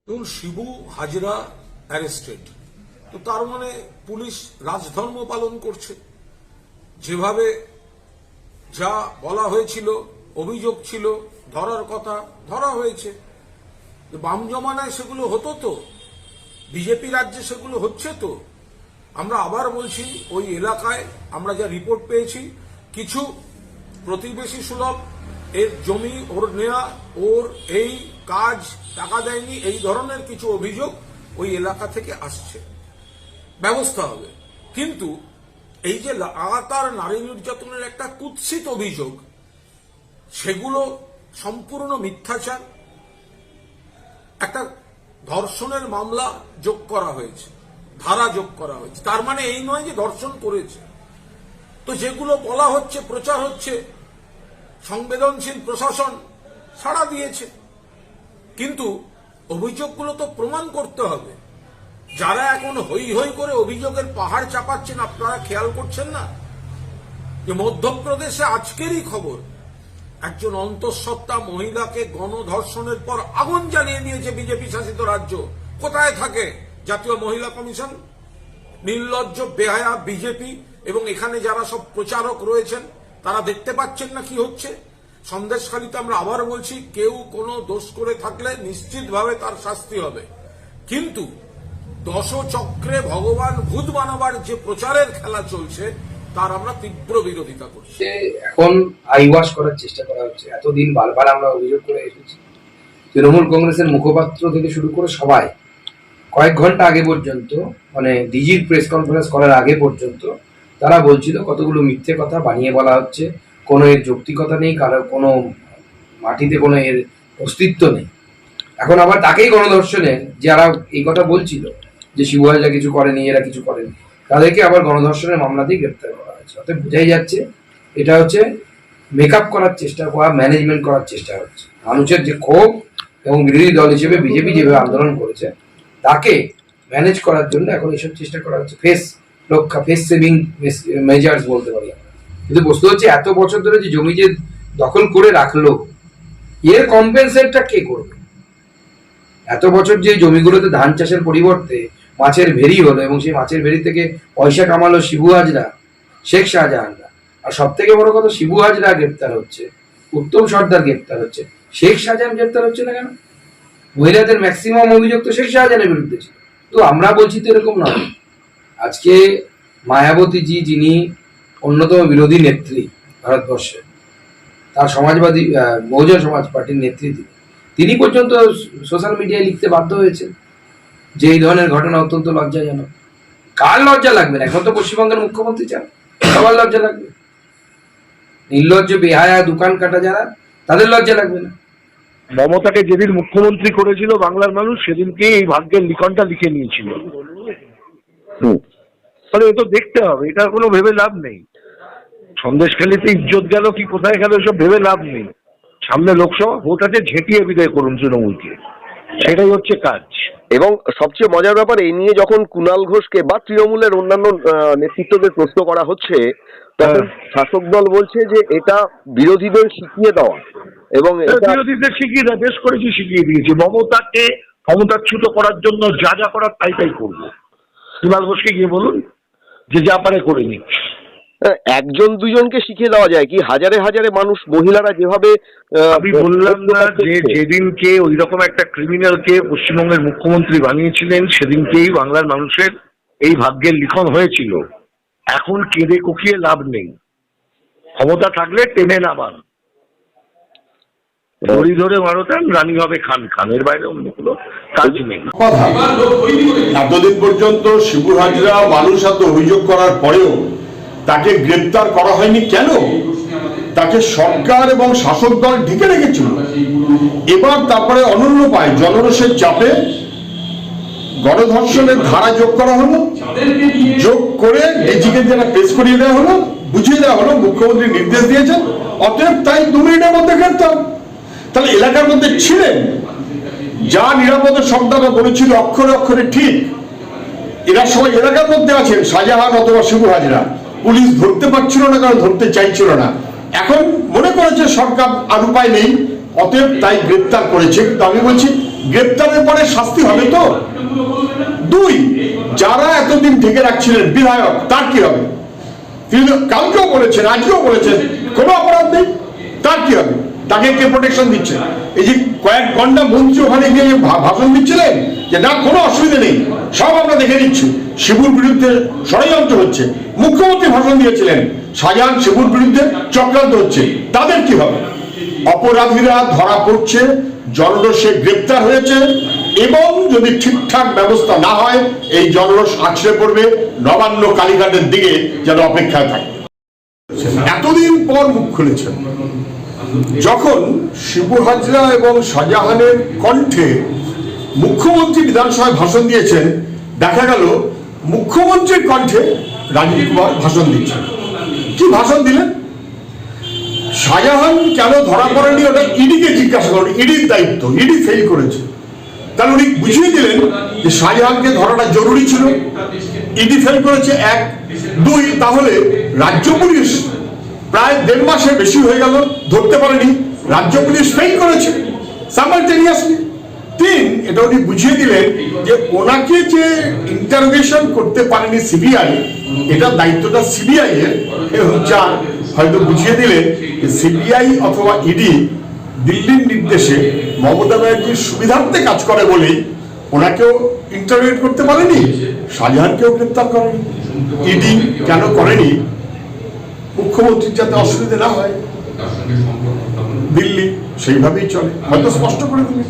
এবং শিবু হাজরা অ্যারেস্টেড, তো তার মানে পুলিশ রাজধর্ম পালন করছে। যেভাবে যা বলা হয়েছিল, অভিযোগ ছিল, ধরার কথা ধরা হয়েছে। বাম জমানায় সেগুলো হতো তো, বিজেপি রাজ্যে সেগুলো হচ্ছে তো। আমরা আবার বলছি, ওই এলাকায় আমরা যা রিপোর্ট পেয়েছি, কিছু প্রতিবেশী সুলভ এর জমি ওর নেয়া, ওর এই কাজ টাকা দেয়নি, এই ধরনের কিছু অভিযোগ ওই এলাকা থেকে আসছে। ব্যবস্থা হবে। কিন্তু এই যে লাগাতার নারী নির্যাতনের একটা কুৎসিত অভিযোগ, সেগুলো সম্পূর্ণ মিথ্যাচার। একটা ধর্ষণের মামলা যোগ করা হয়েছে, ধারা যোগ করা হয়েছে, তার মানে এই নয় যে ধর্ষণ করেছে। তো যেগুলো বলা হচ্ছে, প্রচার হচ্ছে, সংবেদনশীল প্রশাসন সাড়া দিয়েছে, কিন্তু অভিযোগগুলো তো প্রমাণ করতে হবে। যারা এখন হই হই করে অভিযোগের পাহাড় চাপাচ্ছেন, আপনারা খেয়াল করছেন না যে মধ্যপ্রদেশে আজকেরই খবর, একজন অন্তঃসত্ত্বা মহিলাকে গণধর্ষণের পর আগুন জ্বালিয়ে দিয়েছে বিজেপি শাসিত রাজ্য। কোথায় থাকে জাতীয় মহিলা কমিশন? নির্লজ্জ বেহায়া বিজেপি এবং এখানে যারা সব প্রচারক রয়েছেন, তারা দেখতে পাচ্ছেন না কি হচ্ছে? সন্দেশখালীতে আমরা আবার বলছি, কেউ কোনো দোষ করে থাকলে নিশ্চিতভাবে তার শাস্তি হবে, কিন্তু দশচক্রে ভগবান ভূত বানাবার যে প্রচারের খেলা চলছে, তার আমরা তীব্র বিরোধিতা করছি। এখন আইওয়াশ করার চেষ্টা করা হচ্ছে। এতদিন বারবার আমরা অভিযোগ করে এসেছি, তৃণমূল কংগ্রেসের মুখপাত্র থেকে শুরু করে সবাই কয়েক ঘন্টা আগে পর্যন্ত, মানে ডিজির প্রেস কনফারেন্স করার আগে পর্যন্ত তারা বলছিল কতগুলো মিথ্যে কথা বানিয়ে বলা হচ্ছে, কোনো এর যৌক্তিকতা নেই, কারো কোনো মাটিতে কোনো এর অস্তিত্ব নেই। এখন আবার তাকেই গণধর্ষণের যারা এই কথা বলছিল যে শিবু হাজরা কিছু করেনি, এরা কিছু করেনি, তাদেরকে আবার গণধর্ষণের মামলা দিয়ে গ্রেপ্তার করা হয়েছে। অর্থাৎ বোঝাই যাচ্ছে এটা হচ্ছে মেকআপ করার চেষ্টা করা, ম্যানেজমেন্ট করার চেষ্টা হচ্ছে। মানুষের যে ক্ষোভ এবং বিরোধী দল হিসেবে বিজেপি যেভাবে আন্দোলন করেছে, তাকে ম্যানেজ করার জন্য এখন এইসব চেষ্টা করা হচ্ছে। ফেস সেভিং মেজার্স বলতে পারি আমরা। কিন্তু বস্তু হচ্ছে, এত বছর ধরে যে জমি যে দখল করে রাখলো, এর কম্পেনসেটটা কে করবে? এত বছর যে জমিগুলোতে ধান চাষের পরিবর্তে মাছের ভেরি হলো, এবং সেই মাছের ভেরি থেকে পয়সা কামালো শিবু হাজরা, শেখ শাহজাহানরা। আর সব থেকে বড় কথা, শিবু হাজরা গ্রেপ্তার হচ্ছে, উত্তম সর্দার গ্রেপ্তার হচ্ছে, শেখ শাহজাহান গ্রেপ্তার হচ্ছে না কেন? মহিলাদের ম্যাক্সিমাম অভিযোগ তো শেখ শাহজাহানের বিরুদ্ধে ছিল। তো আমরা বলছি তো এরকম নয়। আজকে মায়াবতী জি, যিনি অন্যতম বিরোধী নেত্রী ভারতবর্ষে, তার সমাজবাদী বহুজন সমাজ পার্টির নেত্রী তিনি পর্যন্ত সোশ্যাল মিডিয়ায় লিখতে বাধ্য হয়েছে যে এই ধরনের ঘটনা অত্যন্ত লজ্জাজনক। কার লজ্জা লাগবে না? এখন তো পশ্চিমবঙ্গের মুখ্যমন্ত্রী চান, সবার লজ্জা লাগবে। নির্লজ্জ বেহায়া দোকান কাটা যারা, তাদের লজ্জা লাগবে না? মমতাকে যেদিন মুখ্যমন্ত্রী করেছিল বাংলার মানুষ, সেদিনকে এই ভাগ্যের লিখনটা লিখে নিয়েছিল। তাহলে এ তো দেখতে হবে, এটা কোনো ভেবে লাভ নেই। সন্দেশখালীতে ইজ্জত গেল কি কোথায় গেল, এসব ভেবে লাভ নেই। সামনে লোকসভা ভোট আছে, ঝেঁটিয়ে বিদায় করুন তৃণমূলকে, সেটাই হচ্ছে কাজ। এবং সবচেয়ে মজার ব্যাপার, এই নিয়ে যখন কুণাল ঘোষকে বা তৃণমূলের অন্যান্য নেতৃত্বদের প্রশ্ন করা হচ্ছে, তখন শাসক দল বলছে যে এটা বিরোধীদের শিখিয়ে দেওয়া, এবং বিরোধীদের শিখিয়ে দেয়, বেশ করেছি, শিখিয়ে দিয়েছি। মমতাকে ক্ষমতাচ্যুত করার জন্য যা যা করার তাই তাই করবো। কুণাল ঘোষকে গিয়ে বলুন যে যা পারে করে নিচ্ছে। একজন দুজনকে শিখিয়ে দেওয়া যায় কি? হাজারে হাজারে মানুষ, মহিলারা যেভাবে, আমি বললাম না যে যেদিনকে ওই রকম একটা ক্রিমিনালকে পশ্চিমবঙ্গের মুখ্যমন্ত্রী বানিয়েছিলেন, সেদিনকেই বাংলার মানুষের এই ভাগ্যের লিখন হয়েছিল। এখন কেঁদে কুকিয়ে লাভ নেই। ক্ষমতা থাকলে টেনে নামান, দড়ি ধরে মারতাম, রানী হবে খান খান, এর বাইরে অন্য কোনো কাজ নেই। এতদিন পর্যন্ত শিবু হাজরা মানুষ এত অভিযোগ করার পরেও তাকে গ্রেপ্তার করা হয়নি কেন? তাকে সরকার এবং শাসক দল ঢেকে রেখেছিল। এবার তারপরে অনন্য পায় জনরোষের চাপে গণধর্ষণের ধারা যোগ করা হলো, যোগ করে ডিজিকে যেটা পেশ করিয়ে দেওয়া হলো, বুঝিয়ে দেওয়া হলো, মুখ্যমন্ত্রী নির্দেশ দিয়েছেন, অতএব তাই 2 মিনিটের মধ্যে গ্রেপ্তার। তাহলে এলাকার মধ্যে ছিলেন, যা নিরাপদের শব্দটা বলেছিল অক্ষরে অক্ষরে ঠিক, এরা সবাই এলাকার মধ্যে আছেন, শাহজাহান অথবা শিবু হাজরা। পুলিশ ধরতে পারছিল না, কারণ ধরতে চাইছিল না। এখন মনে করেছে সরকার আর উপায় নেই, অতএব তাই গ্রেপ্তার করেছে। কিন্তু আমি বলছি গ্রেপ্তারের পরে শাস্তি হবে তো? 2, যারা এতদিন ঢেকে রাখছিলেন বিধায়ক, তার কি হবে? তিনি কালকেও বলেছেন, আজকেও বলেছেন কোনো অপরাধ নেই, তার কি হবে? তাকে কে প্রোটেকশন দিচ্ছে? এই যে কয়েক ঘন্টা মন্ত্রী ওখানে গিয়ে ভাষণ দিচ্ছিলেন যে না কোনো অসুবিধা নেই, সব আমরা দেখে নিচ্ছি, শিবুর বিরুদ্ধে ষড়যন্ত্র হচ্ছে, মুখ্যমন্ত্রী ভাষণ দিয়েছিলেন শাহজাহান শিবুর বিরুদ্ধে চক্রান্ত হচ্ছে, তাদের কি হবে? অপরাধীরা ধরা পড়ছে, জনরোষে গ্রেপ্তার হয়েছে, এবং যদি ঠিকঠাক ব্যবস্থা না হয় এই জনরোষ আছড়ে পড়বে নবান্ন কালীঘাটের দিকে, যেন অপেক্ষায় থাকে। এতদিন পর মুখ খুলেছেন, যখন শিবু হাজরা এবং শাহজাহানের কণ্ঠে মুখ্যমন্ত্রী বিধানসভায় ভাষণ দিয়েছেন, দেখা গেল মুখ্যমন্ত্রীর কণ্ঠে রাজীব কুমার ভাষণ দিচ্ছেন। কি ভাষণ দিলেন? শাহজাহান কেন ধরা পড়েনি ওটা ইডিকে জিজ্ঞাসা করুন, ইডির দায়িত্ব, ইডি ফেল করেছে। তাহলে উনি বুঝিয়ে দিলেন যে শাহজাহানকে ধরাটা জরুরি ছিল, ইডি ফেল করেছে 1, 2, তাহলে রাজ্য পুলিশ প্রায় 1.5 মাসের বেশি হয়ে গেল ধরতে পারেনি, রাজ্য পুলিশ ফেল করেছে সাইমালটেনিয়াসলি। 3, এটা উনি বুঝিয়ে দিলেন যে ওনাকে যে ইন্টারোগেশন করতে পারেনি সিবিআই, এটা দায়িত্বটা সিবিআই এর। 4, হয়তো বুঝিয়ে দিলেন যে সিবিআই অথবা ইডি দিল্লির নির্দেশে মমতা ব্যানার্জির সুবিধার্থে কাজ করে বলেই ওনাকেও ইন্টারোগেট করতে পারেনি, শাহজাহানকেও গ্রেপ্তার করেনি। ইডি কেন করেনি? মুখ্যমন্ত্রীর যাতে অসুবিধা না হয়, দিল্লি সেইভাবেই চলে, হয়তো স্পষ্ট করে দিলেন।